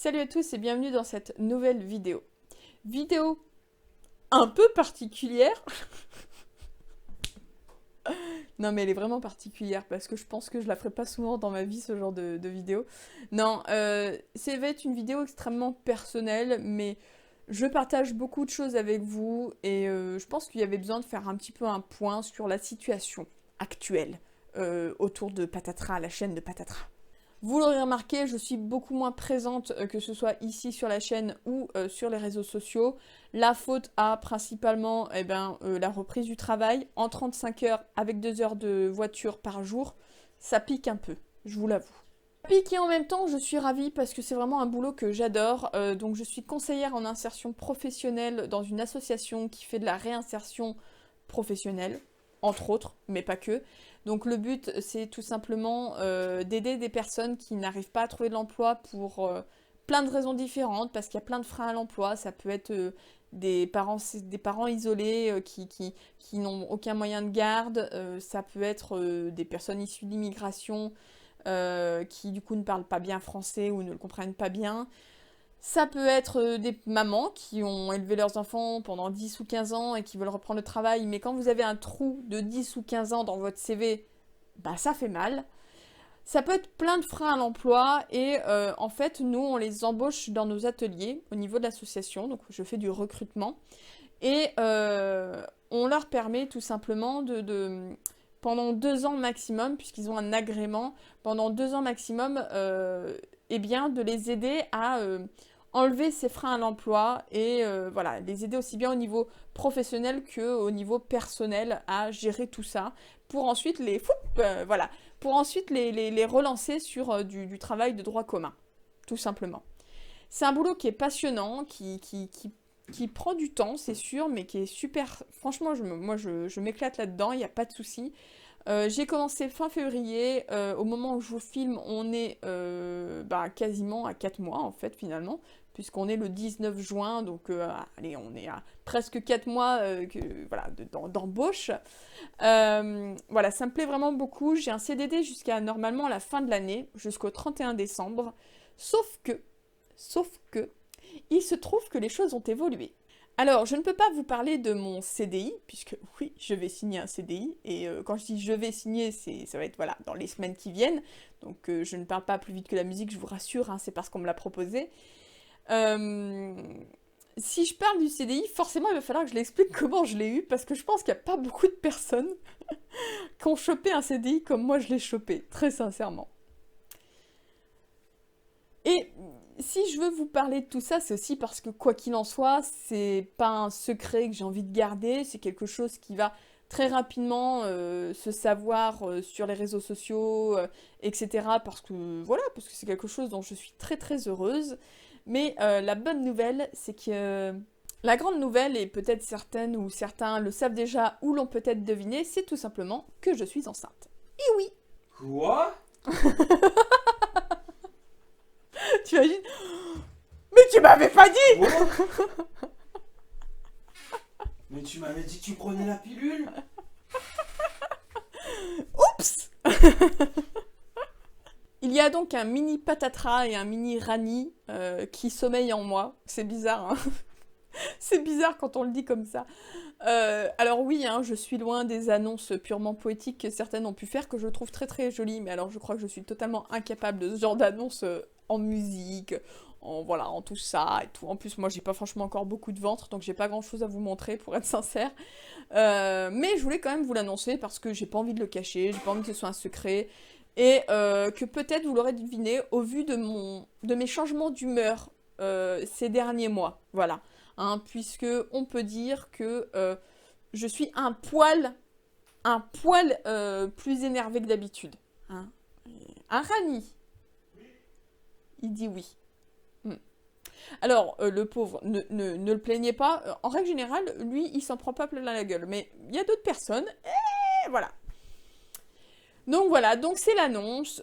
Salut à tous et bienvenue dans cette nouvelle vidéo. Vidéo un peu particulière. Non mais elle est vraiment particulière parce que je pense que je la ferai pas souvent dans ma vie ce genre de vidéo. Non, ça va être une vidéo extrêmement personnelle mais je partage beaucoup de choses avec vous et je pense qu'il y avait besoin de faire un petit peu un point sur la situation actuelle autour de Patatras, la chaîne de Patatras. Vous l'aurez remarqué, je suis beaucoup moins présente que ce soit ici sur la chaîne ou sur les réseaux sociaux. La faute à principalement la reprise du travail en 35 heures avec 2 heures de voiture par jour. Ça pique un peu, je vous l'avoue. Ça pique et en même temps, je suis ravie parce que c'est vraiment un boulot que j'adore. Donc je suis conseillère en insertion professionnelle dans une association qui fait de la réinsertion professionnelle, entre autres, mais pas que. Donc le but, c'est tout simplement d'aider des personnes qui n'arrivent pas à trouver de l'emploi pour plein de raisons différentes, parce qu'il y a plein de freins à l'emploi. Ça peut être des parents isolés qui n'ont aucun moyen de garde. Ça peut être des personnes issues de l'immigration qui du coup ne parlent pas bien français ou ne le comprennent pas bien. Ça peut être des mamans qui ont élevé leurs enfants pendant 10 ou 15 ans et qui veulent reprendre le travail, mais quand vous avez un trou de 10 ou 15 ans dans votre CV, bah ça fait mal. Ça peut être plein de freins à l'emploi et en fait, nous, on les embauche dans nos ateliers au niveau de l'association, donc je fais du recrutement, et on leur permet tout simplement pendant 2 ans maximum, puisqu'ils ont un agrément, pendant 2 ans maximum, eh bien, de les aider à enlever ces freins à l'emploi et voilà, les aider aussi bien au niveau professionnel qu'au niveau personnel à gérer tout ça pour ensuite voilà, pour ensuite les relancer sur du travail de droit commun, tout simplement. C'est un boulot qui est passionnant, qui prend du temps, c'est sûr, mais qui est super. Franchement, moi, je m'éclate là-dedans, il n'y a pas de souci. J'ai commencé fin février. Au moment où je vous filme, on est quasiment à 4 mois, en fait, finalement, puisqu'on est le 19 juin, donc allez, on est à presque 4 mois voilà, d'embauche. Voilà, ça me plaît vraiment beaucoup. J'ai un CDD jusqu'à normalement la fin de l'année, jusqu'au 31 décembre. Sauf que, il se trouve que les choses ont évolué. Alors, je ne peux pas vous parler de mon CDI, puisque oui, je vais signer un CDI, et quand je dis je vais signer, ça va être voilà, dans les semaines qui viennent, donc je ne parle pas plus vite que la musique, je vous rassure, hein, c'est parce qu'on me l'a proposé. Euh, Si je parle du CDI, forcément il va falloir que je l'explique comment je l'ai eu, parce que je pense qu'il n'y a pas beaucoup de personnes qui ont chopé un CDI comme moi je l'ai chopé, très sincèrement. Et si je veux vous parler de tout ça, c'est aussi parce que quoi qu'il en soit, c'est pas un secret que j'ai envie de garder, c'est quelque chose qui va très rapidement se savoir sur les réseaux sociaux, etc. Parce que voilà, parce que c'est quelque chose dont je suis très très heureuse. Mais la bonne nouvelle, c'est que la grande nouvelle, et peut-être certaines ou certains le savent déjà ou l'ont peut-être deviné, c'est tout simplement que je suis enceinte. Et oui, Quoi? tu imagines? Mais tu m'avais pas dit! Quoi? Mais tu m'avais dit que tu prenais la pilule? Oups! Il y a donc un mini patatras et un mini rani qui sommeillent en moi. C'est bizarre, hein. C'est bizarre quand on le dit comme ça. Alors oui, hein, je suis loin des annonces purement poétiques que certaines ont pu faire, que je trouve très très jolies, mais alors je crois que je suis totalement incapable de ce genre d'annonces en musique, voilà, en tout ça et tout. En plus, moi, j'ai pas franchement encore beaucoup de ventre, donc j'ai pas grand chose à vous montrer pour être sincère. Mais je voulais quand même vous l'annoncer parce que j'ai pas envie de le cacher, j'ai pas envie que ce soit un secret. Et que peut-être vous l'aurez deviné au vu de mes changements d'humeur ces derniers mois. Voilà. Hein, puisque on peut dire que je suis un poil plus énervé que d'habitude. Hein. Un rani, il dit oui. Hmm. Alors, le pauvre, ne le plaignez pas. En règle générale, lui, il s'en prend pas plein la gueule. Mais il y a d'autres personnes, et voilà. Donc voilà, donc c'est l'annonce.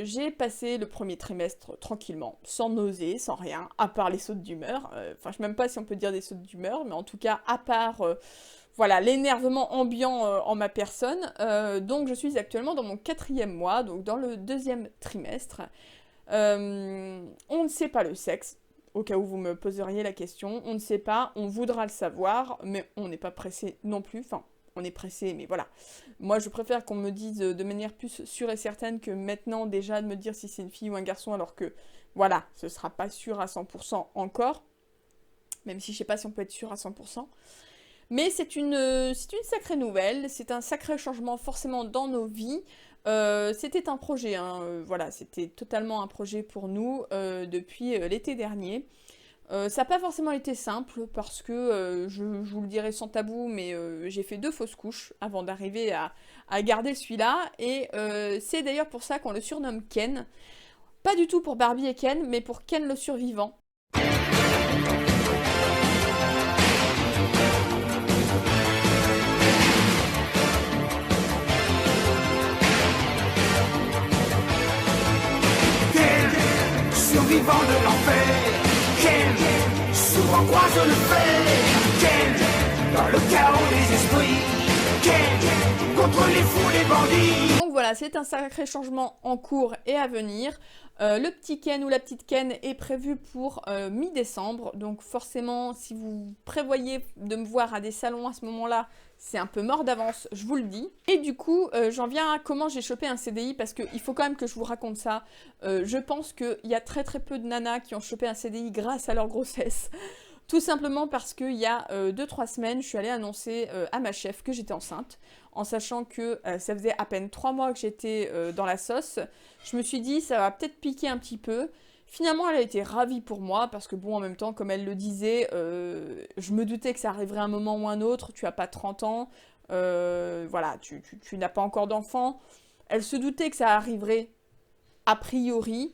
J'ai passé le premier trimestre tranquillement, sans nausée, sans rien, à part les sautes d'humeur. Enfin, je sais même pas si on peut dire des sautes d'humeur, mais en tout cas, à part voilà, l'énervement ambiant en ma personne. Donc je suis actuellement dans mon 4e mois, donc dans le 2e trimestre. On ne sait pas le sexe, au cas où vous me poseriez la question. On ne sait pas, on voudra le savoir, mais on n'est pas pressé non plus. Enfin, on est pressé, mais voilà. Moi, je préfère qu'on me dise de manière plus sûre et certaine que maintenant, déjà, de me dire si c'est une fille ou un garçon, alors que, voilà, ce sera pas sûr à 100% encore. Même si je sais pas si on peut être sûr à 100%. Mais c'est une sacrée nouvelle, c'est un sacré changement forcément dans nos vies. C'était un projet, hein, voilà, c'était totalement un projet pour nous depuis l'été dernier. Ça n'a pas forcément été simple parce que, je vous le dirai sans tabou, mais j'ai fait 2 fausses couches avant d'arriver à garder celui-là. Et c'est d'ailleurs pour ça qu'on le surnomme Ken. Pas du tout pour Barbie et Ken, mais pour Ken le survivant. Survivant de l'enfer, Ken, souvent croise le fer, Ken, dans le chaos des esprits, Ken, contre les fous, les bandits. Donc voilà, c'est un sacré changement en cours et à venir. Le petit Ken ou la petite Ken est prévu pour mi-décembre, donc forcément, si vous prévoyez de me voir à des salons à ce moment-là, c'est un peu mort d'avance, je vous le dis. Et du coup, j'en viens à comment j'ai chopé un CDI, parce qu'il faut quand même que je vous raconte ça. Je pense qu'il y a très peu de nanas qui ont chopé un CDI grâce à leur grossesse. Tout simplement parce qu'il y a 2-3 semaines, je suis allée annoncer à ma chef que j'étais enceinte, en sachant que ça faisait à peine 3 mois que j'étais dans la sauce. Je me suis dit, ça va peut-être piquer un petit peu. Finalement, elle a été ravie pour moi, parce que bon, en même temps, comme elle le disait, je me doutais que ça arriverait un moment ou un autre, tu n'as pas 30 ans, voilà, tu n'as pas encore d'enfant. Elle se doutait que ça arriverait a priori,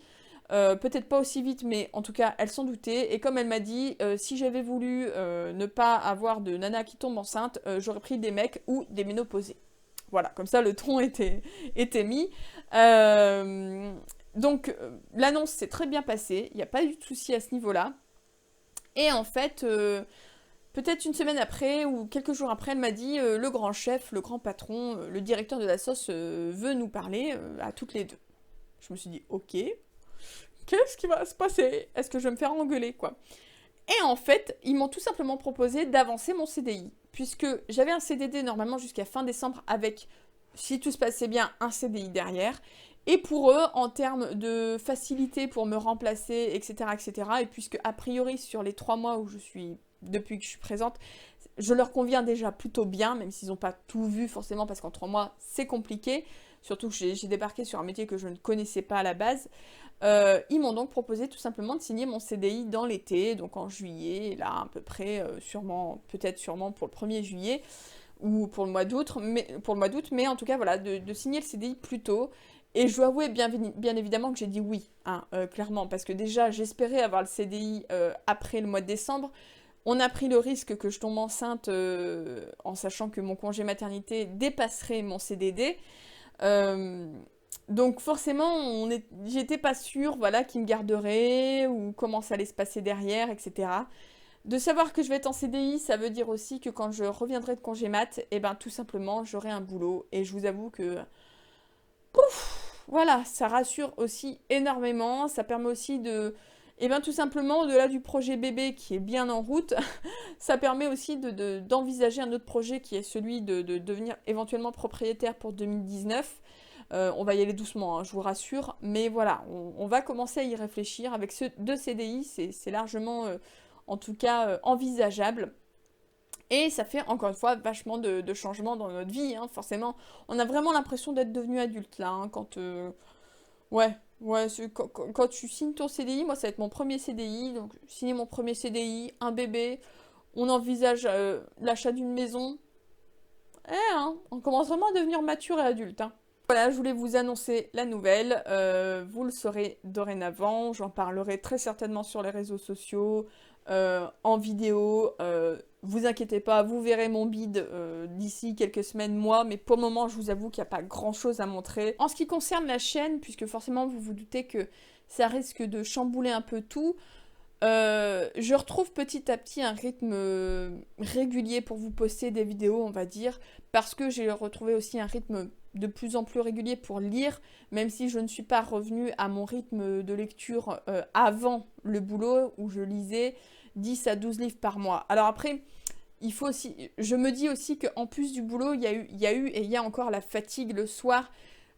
peut-être pas aussi vite, mais en tout cas, elle s'en doutait. Et comme elle m'a dit, si j'avais voulu ne pas avoir de nana qui tombe enceinte, j'aurais pris des mecs ou des ménopausés. Voilà, comme ça, le ton était mis. Donc, l'annonce s'est très bien passée, il n'y a pas eu de souci à ce niveau-là. Et en fait, peut-être une semaine après ou quelques jours après, elle m'a dit le grand chef, le grand patron, le directeur de la sauce veut nous parler à toutes les deux. Je me suis dit, ok, qu'est-ce qui va se passer? Est-ce que je vais me faire engueuler, quoi? Et en fait, ils m'ont tout simplement proposé d'avancer mon CDI, puisque j'avais un CDD normalement jusqu'à fin décembre avec, si tout se passait bien, un CDI derrière. Et pour eux, en termes de facilité pour me remplacer, etc., et puisque a priori sur les 3 mois où depuis que je suis présente, je leur conviens déjà plutôt bien, même s'ils n'ont pas tout vu forcément, parce qu'en 3 mois, c'est compliqué. Surtout que j'ai débarqué sur un métier que je ne connaissais pas à la base. Ils m'ont donc proposé tout simplement de signer mon CDI dans l'été, donc en juillet, là à peu près, peut-être sûrement pour le 1er juillet, ou pour le mois d'août, mais en tout cas voilà, de signer le CDI plus tôt. Et je dois avouer bien évidemment que j'ai dit oui, hein, clairement, parce que déjà j'espérais avoir le CDI après le mois de décembre. On a pris le risque que je tombe enceinte en sachant que mon congé maternité dépasserait mon CDD. Donc forcément, j'étais pas sûre, voilà, qui me garderait ou comment ça allait se passer derrière, etc. De savoir que je vais être en CDI, ça veut dire aussi que quand je reviendrai de congé mat, eh ben tout simplement, j'aurai un boulot. Et je vous avoue que, pouf, voilà, ça rassure aussi énormément. Ça permet aussi eh ben tout simplement, au-delà du projet bébé qui est bien en route, ça permet aussi d'envisager un autre projet qui est celui de devenir éventuellement propriétaire pour 2019. On va y aller doucement, hein, je vous rassure, mais voilà, on va commencer à y réfléchir. Avec ce 2 CDI, c'est largement, en tout cas, envisageable. Et ça fait, encore une fois, vachement de changements dans notre vie, hein, forcément. On a vraiment l'impression d'être devenu adulte, là, hein, quand... Ouais, quand tu signes ton CDI, moi, ça va être mon premier CDI, donc signer mon premier CDI, un bébé, on envisage l'achat d'une maison. Hein, on commence vraiment à devenir mature et adulte, hein. Voilà, je voulais vous annoncer la nouvelle, vous le saurez dorénavant, j'en parlerai très certainement sur les réseaux sociaux, en vidéo, vous inquiétez pas, vous verrez mon bide d'ici quelques semaines, mois, mais pour le moment, je vous avoue qu'il n'y a pas grand chose à montrer. En ce qui concerne la chaîne, puisque forcément vous vous doutez que ça risque de chambouler un peu tout, je retrouve petit à petit un rythme régulier pour vous poster des vidéos, on va dire, parce que j'ai retrouvé aussi un rythme de plus en plus régulier pour lire, même si je ne suis pas revenue à mon rythme de lecture avant le boulot, où je lisais 10 à 12 livres par mois. Alors après, il faut aussi, je me dis aussi qu'en plus du boulot, il y a eu et il y a encore la fatigue le soir,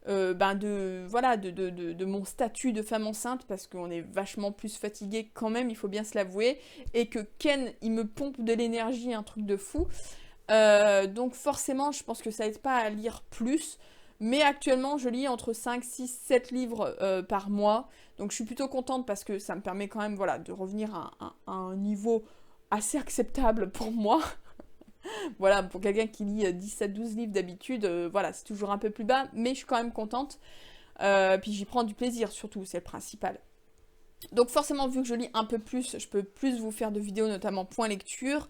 de mon statut de femme enceinte, parce qu'on est vachement plus fatigué quand même, il faut bien se l'avouer, et que Ken, il me pompe de l'énergie, un truc de fou. Donc forcément, je pense que ça aide pas à lire plus, mais actuellement, je lis entre 5, 6, 7 livres par mois, donc je suis plutôt contente parce que ça me permet quand même, voilà, de revenir à un niveau assez acceptable pour moi. Voilà, pour quelqu'un qui lit 10 à 12 livres d'habitude, voilà, c'est toujours un peu plus bas, mais je suis quand même contente. Puis j'y prends du plaisir surtout, c'est le principal. Donc forcément, vu que je lis un peu plus, je peux plus vous faire de vidéos, notamment point lecture.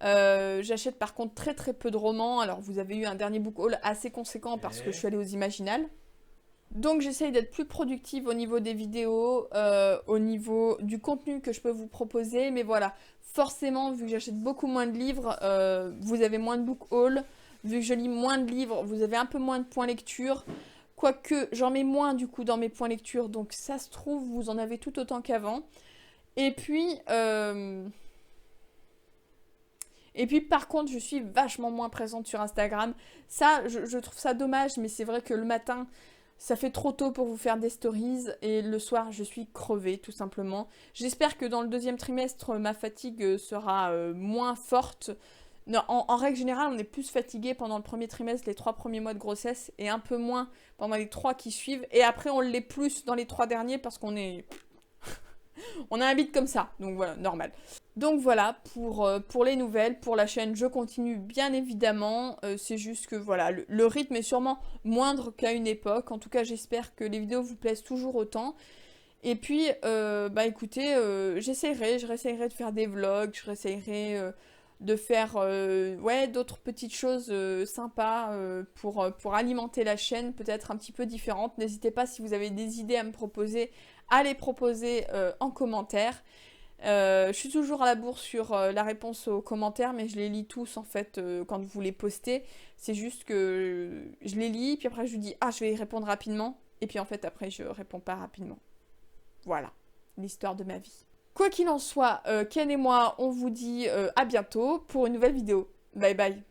J'achète par contre très très peu de romans. Alors vous avez eu un dernier book haul assez conséquent parce que je suis allée aux Imaginales. Donc j'essaye d'être plus productive au niveau des vidéos, au niveau du contenu que je peux vous proposer. Mais voilà, forcément, vu que j'achète beaucoup moins de livres, vous avez moins de book haul. Vu que je lis moins de livres, vous avez un peu moins de points lecture. Quoique, j'en mets moins du coup dans mes points lecture. Donc ça se trouve, vous en avez tout autant qu'avant. Et puis par contre, je suis vachement moins présente sur Instagram. Ça, je trouve ça dommage, mais c'est vrai que le matin, ça fait trop tôt pour vous faire des stories et le soir, je suis crevée, tout simplement. J'espère que dans le deuxième trimestre, ma fatigue sera moins forte. Non, en règle générale, on est plus fatigué pendant le premier trimestre, les 3 premiers mois de grossesse, et un peu moins pendant les 3 qui suivent. Et après, on l'est plus dans les 3 derniers parce qu'on est... on a un beat comme ça, donc voilà, normal. Donc voilà, pour les nouvelles, pour la chaîne, je continue bien évidemment. C'est juste que voilà, le rythme est sûrement moindre qu'à une époque. En tout cas, j'espère que les vidéos vous plaisent toujours autant. Et puis, écoutez, je réessayerai de faire des vlogs, je réessayerai de faire d'autres petites choses sympas pour alimenter la chaîne, peut-être un petit peu différentes. N'hésitez pas, si vous avez des idées à me proposer, à les proposer en commentaire. Je suis toujours à la bourre sur la réponse aux commentaires, mais je les lis tous en fait quand vous les postez. C'est juste que je les lis, puis après je vous dis « Ah, je vais y répondre rapidement », et puis en fait après je réponds pas rapidement. Voilà, l'histoire de ma vie. Quoi qu'il en soit, Ken et moi, on vous dit à bientôt pour une nouvelle vidéo. Bye bye.